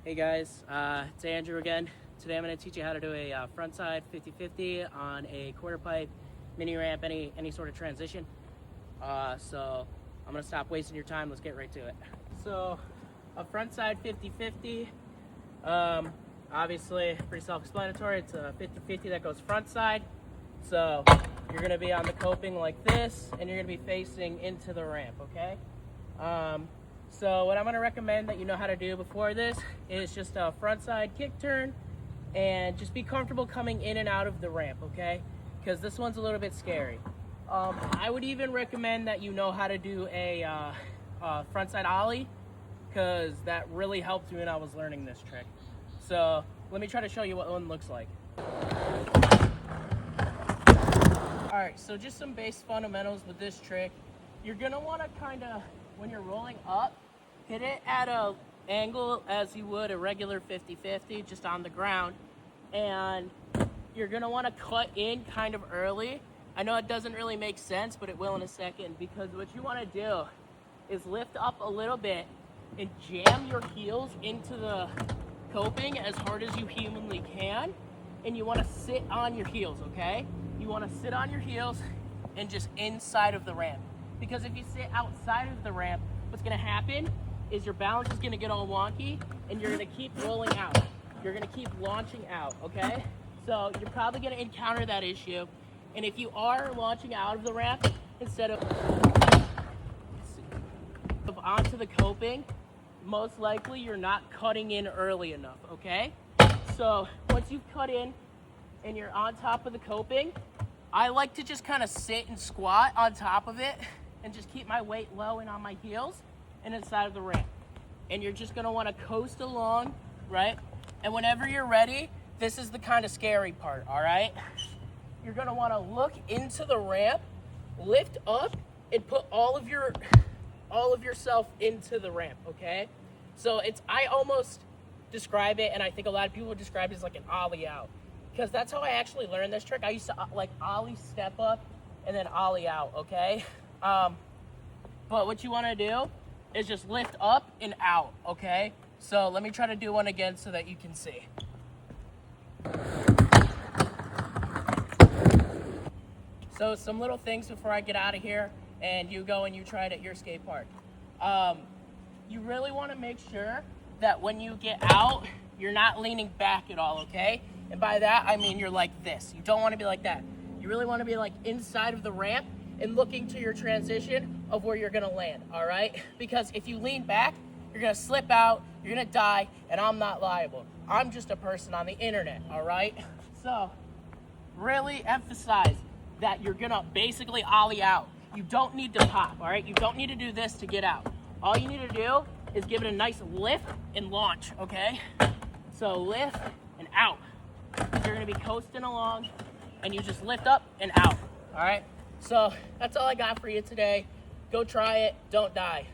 Hey guys, it's Andrew again. Today I'm going to teach you how to do a frontside 50-50 on a quarter pipe, mini ramp, any sort of transition. So I'm going to stop wasting your time. Let's get right to it. So a frontside 50-50, obviously pretty self-explanatory. It's a 50-50 that goes front side. So you're going to be on the coping like this, and you're going to be facing into the ramp, okay? So what I'm going to recommend that you know how to do before this is just a frontside kick turn, and just be comfortable coming in and out of the ramp, okay? Because this one's a little bit scary. I would even recommend that you know how to do a frontside ollie, because that really helped me when I was learning this trick. So let me try to show you what one looks like. Alright, so just some base fundamentals with this trick. You're going to want to kind of, when you're rolling up, hit it at an angle as you would a regular 50-50, just on the ground. And you're going to want to cut in kind of early. I know it doesn't really make sense, but it will in a second, because what you want to do is lift up a little bit and jam your heels into the coping as hard as you humanly can. And you want to sit on your heels, okay? You want to sit on your heels and just inside of the ramp. Because if you sit outside of the ramp, what's going to happen is your balance is going to get all wonky, and you're going to keep rolling out. You're going to keep launching out, okay? So you're probably going to encounter that issue. And if you are launching out of the ramp instead of onto the coping, most likely you're not cutting in early enough, okay? So once you've cut in and you're on top of the coping, I like to just kind of sit and squat on top of it and just keep my weight low and on my heels and inside of the ramp. And you're just gonna wanna coast along, right? And whenever you're ready, this is the kind of scary part, all right? You're gonna wanna look into the ramp, lift up, and put all of yourself into the ramp, okay? So I almost describe it, and I think a lot of people describe it as like an ollie out, because that's how I actually learned this trick. I used to like ollie step up and then ollie out, okay? But what you want to do is just lift up and out, okay? So let me try to do one again so that you can see. So some little things before I get out of here and you go and you try it at your skate park. You really want to make sure that when you get out, you're not leaning back at all, okay? And by that, I mean you're like this. You don't want to be like that. You really want to be like inside of the ramp and looking to your transition of where you're going to land, all right? Because if you lean back, you're going to slip out, you're going to die, and I'm not liable. I'm just a person on the internet, all right? So really emphasize that you're going to basically ollie out. You don't need to pop, all right? You don't need to do this to get out. All you need to do is give it a nice lift and launch, okay? So lift and out. You're going to be coasting along, and you just lift up and out, all right? So that's all I got for you today. Go try it. Don't die.